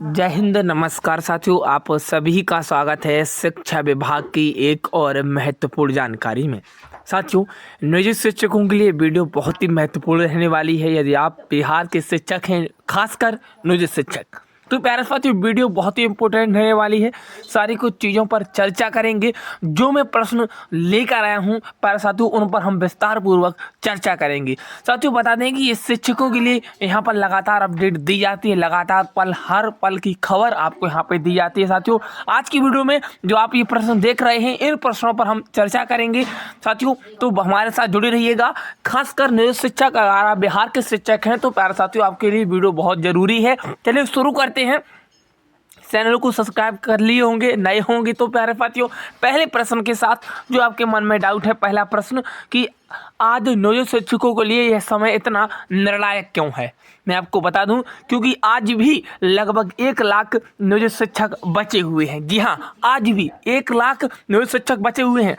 जय हिंद, नमस्कार साथियों। आप सभी का स्वागत है शिक्षा विभाग की एक और महत्वपूर्ण जानकारी में। साथियों, नियोजित शिक्षकों के लिए वीडियो बहुत ही महत्वपूर्ण रहने वाली है। यदि आप बिहार के शिक्षक हैं, खासकर नियोजित शिक्षक, तो प्यारे साथियों वीडियो बहुत ही इंपॉर्टेंट रहने वाली है। सारी कुछ चीज़ों पर चर्चा करेंगे। जो मैं प्रश्न लेकर आया हूँ प्यारे साथियों, उन पर हम विस्तार पूर्वक चर्चा करेंगे। साथियों बता दें कि इस शिक्षकों के लिए यहाँ पर लगातार अपडेट दी जाती है, लगातार हर पल की खबर आपको यहाँ पे दी जाती है। साथियों आज की वीडियो में जो आप ये प्रश्न देख रहे हैं, इन प्रश्नों पर हम चर्चा करेंगे। साथियों तो हमारे साथ जुड़े रहिएगा। खासकर नियोजित शिक्षक, अगर आप बिहार के शिक्षक हैं तो प्यारे साथियों आपके लिए वीडियो बहुत जरूरी है। चलिए शुरू करते हैं। चैनल को सब्सक्राइब कर लिए होंगे, नए होंगे तो प्यारे साथियों पहले प्रश्न के साथ जो आपके मन में डाउट है, पहला प्रश्न कि आज नियोजित शिक्षकों के लिए यह समय इतना निर्णायक क्यों है। मैं आपको बता दूं क्योंकि आज भी लगभग 1 लाख नियोजित शिक्षक बचे हुए हैं। जी हाँ, आज भी 1 लाख नियोजित शिक्षक बचे हुए हैं।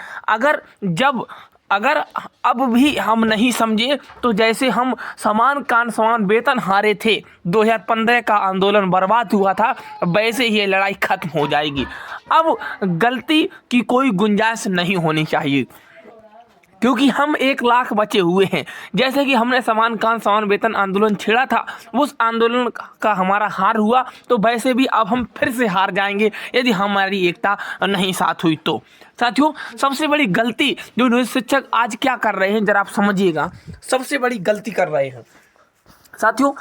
अगर अब भी हम नहीं समझे तो जैसे हम समान काम समान वेतन हारे थे, 2015 का आंदोलन बर्बाद हुआ था, वैसे ही ये लड़ाई खत्म हो जाएगी। अब गलती की कोई गुंजाइश नहीं होनी चाहिए क्योंकि हम 1 लाख बचे हुए हैं। जैसे कि हमने समान काम समान वेतन आंदोलन छेड़ा था, उस आंदोलन का हमारा हार हुआ, तो वैसे भी अब हम फिर से हार जाएंगे यदि हमारी एकता नहीं साथ हुई तो। साथियों सबसे बड़ी गलती जो नियोजित शिक्षक आज क्या कर रहे हैं, जरा आप समझिएगा। सबसे बड़ी गलती कर रहे हैं साथियों,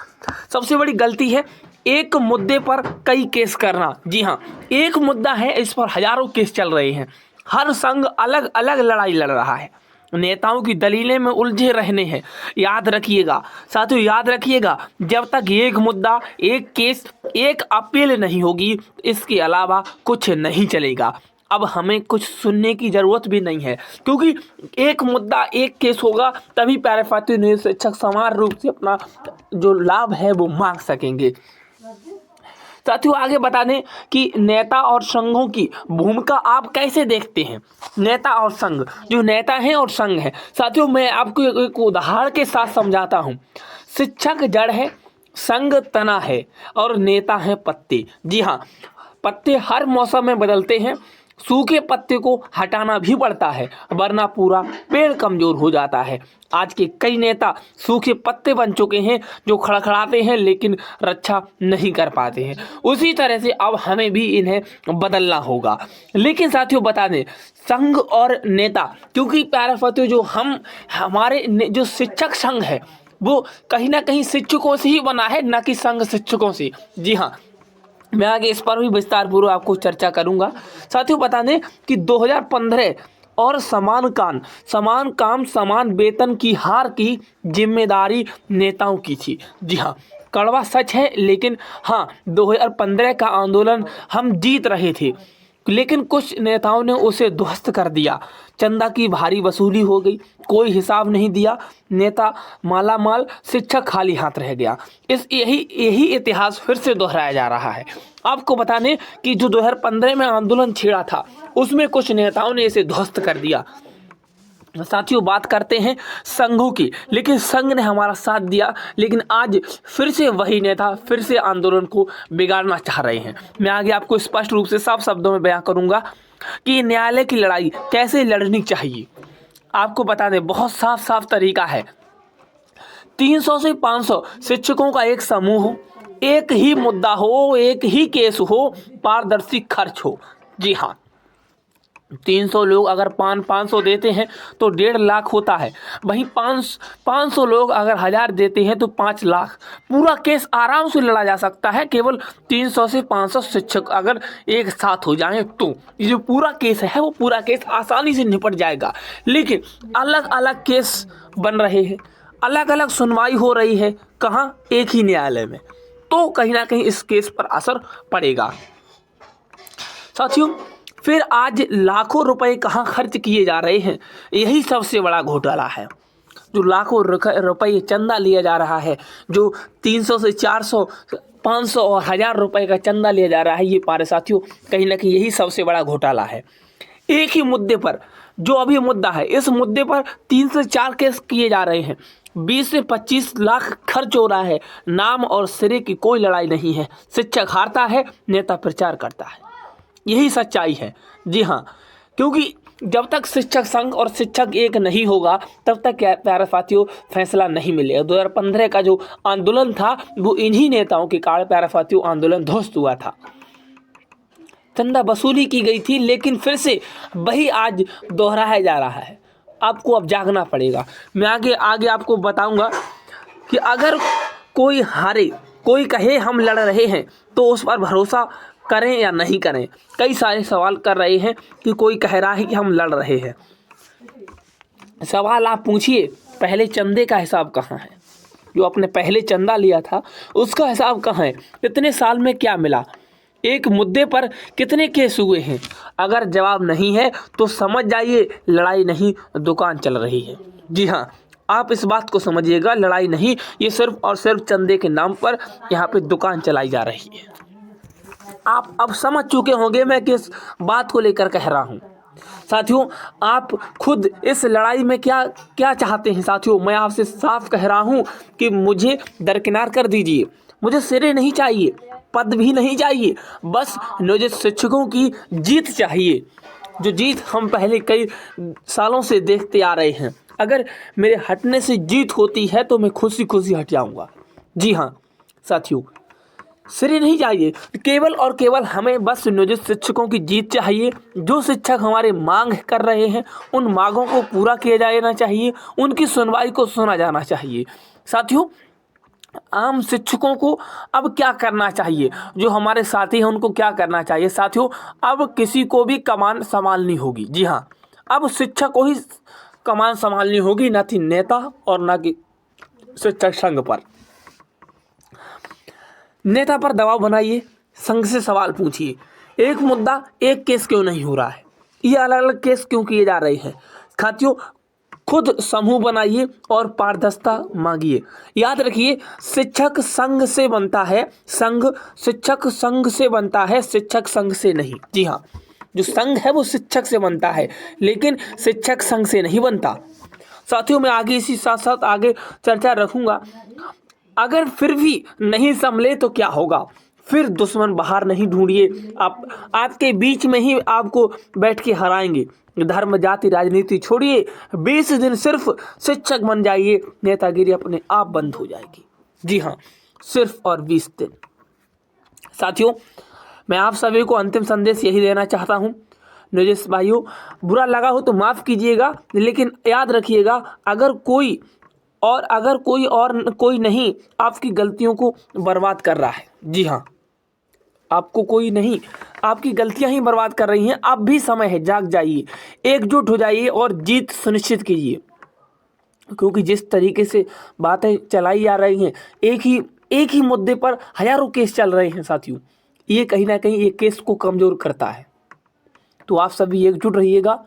सबसे बड़ी गलती है एक मुद्दे पर कई केस करना। जी हाँ, एक मुद्दा है, इस पर हजारों केस चल रहे हैं। हर संघ अलग अलग लड़ाई लड़ रहा है, नेताओं की दलीलें में उलझे रहने हैं। याद रखिएगा साथियों, याद रखिएगा, जब तक एक मुद्दा, एक केस, एक अपील नहीं होगी, इसके अलावा कुछ नहीं चलेगा। अब हमें कुछ सुनने की जरूरत भी नहीं है क्योंकि एक मुद्दा, एक केस होगा तभी प्यारे साथियों नियोजित शिक्षक समान रूप से अपना जो लाभ है वो मांग सकेंगे। साथियों आगे बता दें कि नेता और संघों की भूमिका आप कैसे देखते हैं। नेता और संघ, जो नेता हैं और संघ है, साथियों मैं आपको एक उदाहरण के साथ समझाता हूं। शिक्षक जड़ है, संघ तना है और नेता है पत्ते। जी हाँ, पत्ते हर मौसम में बदलते हैं, सूखे पत्ते को हटाना भी पड़ता है वरना पूरा पेड़ कमजोर हो जाता है। आज के कई नेता सूखे पत्ते बन चुके हैं जो खड़खड़ाते हैं लेकिन रक्षा नहीं कर पाते हैं। उसी तरह से अब हमें भी इन्हें बदलना होगा। लेकिन साथियों बता दें, संघ और नेता, क्योंकि प्यारे साथियों जो हमारे जो शिक्षक संघ है वो कहीं ना कहीं शिक्षकों से ही बना है, न कि संघ शिक्षकों से। जी हाँ, मैं आगे इस पर भी विस्तार पूर्वक आपको चर्चा करूंगा। साथियों बता दें कि 2015 और समान काम समान वेतन की हार की जिम्मेदारी नेताओं की थी। जी हाँ, कड़वा सच है, लेकिन हाँ 2015 का आंदोलन हम जीत रहे थे, लेकिन कुछ नेताओं ने उसे ध्वस्त कर दिया। चंदा की भारी वसूली हो गई, कोई हिसाब नहीं दिया, नेता माला माल, शिक्षक खाली हाथ रह गया। यही इतिहास फिर से दोहराया जा रहा है। आपको बता दें कि जो 2015 में आंदोलन छिड़ा था उसमें कुछ नेताओं ने इसे ध्वस्त कर दिया। साथियों बात करते हैं संघों की, लेकिन संघ ने हमारा साथ दिया, लेकिन आज फिर से वही नेता फिर से आंदोलन को बिगाड़ना चाह रहे हैं। मैं आगे आपको स्पष्ट रूप से साफ शब्दों में बयां करूंगा कि न्यायालय की लड़ाई कैसे लड़नी चाहिए। आपको बता दें बहुत साफ तरीका है। 300 से 500 शिक्षकों का एक समूह हो, एक ही मुद्दा हो, एक ही केस हो, पारदर्शी खर्च हो। जी हाँ, 300 लोग अगर 500 देते हैं तो 1.5 लाख होता है। वहीं 500 लोग अगर 1000 देते हैं तो 5 लाख। पूरा केस आराम से लड़ा जा सकता है, केवल 300 से 500 शिक्षक अगर एक साथ हो जाएं तो ये जो पूरा केस है वो पूरा केस आसानी से निपट जाएगा। लेकिन अलग अलग केस बन रहे हैं, अलग अलग सुनवाई हो रही है, कहाँ? एक ही न्यायालय में, तो कहीं ना कहीं इस केस पर असर पड़ेगा। साथियों फिर आज लाखों रुपए कहाँ खर्च किए जा रहे हैं, यही सबसे बड़ा घोटाला है। जो लाखों रुपए चंदा लिया जा रहा है, जो 300 से 400, 500 और 1000 रुपए का चंदा लिया जा रहा है, ये पारे साथियों कहीं ना कहीं यही सबसे बड़ा घोटाला है। एक ही मुद्दे पर जो अभी मुद्दा है, इस मुद्दे पर 3 से 4 केस किए जा रहे हैं। 20 से 25 लाख खर्च हो रहा है, नाम और सिरे की कोई लड़ाई नहीं है। शिक्षक हारता है, नेता प्रचार करता है, यही सच्चाई है। जी हाँ, क्योंकि जब तक शिक्षक संघ और शिक्षक एक नहीं होगा तब तक क्या प्यारे साथियों फैसला नहीं मिलेगा। 2015 का जो आंदोलन था वो इन्हीं नेताओं के कारण प्यारे साथियों आंदोलन ध्वस्त हुआ था। चंदा वसूली की गई थी, लेकिन फिर से वही आज दोहराया जा रहा है। आपको अब जागना पड़ेगा। मैं आगे आपको बताऊंगा कि अगर कोई हारे, कोई कहे हम लड़ रहे हैं, तो उस पर भरोसा करें या नहीं करें। कई सारे सवाल कर रहे हैं कि कोई कह रहा है कि हम लड़ रहे हैं। सवाल आप पूछिए, पहले चंदे का हिसाब कहाँ है? जो आपने पहले चंदा लिया था उसका हिसाब कहाँ है? इतने साल में क्या मिला? एक मुद्दे पर कितने केस हुए हैं? अगर जवाब नहीं है तो समझ जाइए लड़ाई नहीं, दुकान चल रही है। जी हाँ, आप इस बात को समझिएगा, लड़ाई नहीं, ये सिर्फ और सिर्फ चंदे के नाम पर यहाँ पे दुकान चलाई जा रही है। आप अब समझ चुके होंगे मैं किस बात को लेकर कह रहा हूँ। साथियों, आप खुद इस लड़ाई में क्या क्या चाहते हैं? साथियों, मैं आपसे साफ कह रहा हूँ कि मुझे दरकिनार कर दीजिए। मुझे सिरे नहीं चाहिए, पद भी नहीं चाहिए, बस नियोजित शिक्षकों की जीत चाहिए, जो जीत हम पहले कई सालों से देखते आ रहे हैं। अगर मेरे हटने से जीत होती है तो मैं खुशी खुशी हट जाऊंगा। जी हाँ साथियों, सिरे नहीं चाहिए, केवल और केवल हमें बस नियोजित शिक्षकों की जीत चाहिए। जो शिक्षक हमारे मांग कर रहे हैं उन मांगों को पूरा किया जाना चाहिए, उनकी सुनवाई को सुना जाना चाहिए। साथियों, आम शिक्षकों को अब क्या करना चाहिए? जो हमारे साथी हैं उनको क्या करना चाहिए? साथियों, अब किसी को भी कमान संभालनी होगी। जी हाँ, अब शिक्षक को ही कमान संभालनी होगी, ना कि नेता और ना कि शिक्षक संघ पर। नेता पर दबाव बनाइए, संघ से सवाल पूछिए, एक मुद्दा एक केस क्यों नहीं हो रहा है? ये अलग अलग केस क्यों किए जा रहे हैं? साथियों, खुद समूह बनाइए और पारदर्शिता मांगिए। याद रखिए, शिक्षक संघ से बनता है संघ, शिक्षक संघ से बनता है, शिक्षक संघ से नहीं। जी हाँ, जो संघ है वो शिक्षक से बनता है, लेकिन शिक्षक संघ से नहीं बनता। साथियों, मैं आगे इसी साथ साथ आगे चर्चा रखूंगा। अगर फिर भी नहीं संभले तो क्या होगा? फिर दुश्मन बाहर नहीं ढूंढिए, आपके बीच में ही आपको बैठ के हराएंगे। धर्म जाति राजनीति छोड़िए, 20 दिन सिर्फ शिक्षक बन जाइए, नेतागिरी अपने आप बंद हो जाएगी। जी हाँ, सिर्फ और 20 दिन। साथियों, मैं आप सभी को अंतिम संदेश यही देना चाहता हूँ। नियोजित भाइयों, बुरा लगा हो तो माफ़ कीजिएगा, लेकिन याद रखिएगा, अगर कोई कोई नहीं आपकी गलतियों को बर्बाद कर रहा है। जी हाँ, आपको कोई नहीं, आपकी गलतियां ही बर्बाद कर रही हैं। अब भी समय है, जाग जाइए, एकजुट हो जाइए और जीत सुनिश्चित कीजिए। क्योंकि जिस तरीके से बातें चलाई जा रही हैं, एक ही मुद्दे पर हजारों केस चल रहे हैं साथियों, ये कहीं ना कहीं एक केस को कमज़ोर करता है। तो आप सभी एकजुट रहिएगा,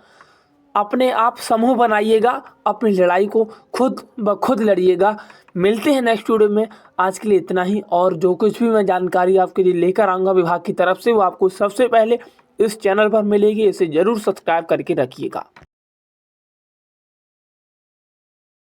अपने आप समूह बनाइएगा, अपनी लड़ाई को खुद ब खुद लड़िएगा। मिलते हैं नेक्स्ट वीडियो में। आज के लिए इतना ही, और जो कुछ भी मैं जानकारी आपके लिए लेकर आऊँगा विभाग की तरफ से, वो आपको सबसे पहले इस चैनल पर मिलेगी। इसे ज़रूर सब्सक्राइब करके रखिएगा।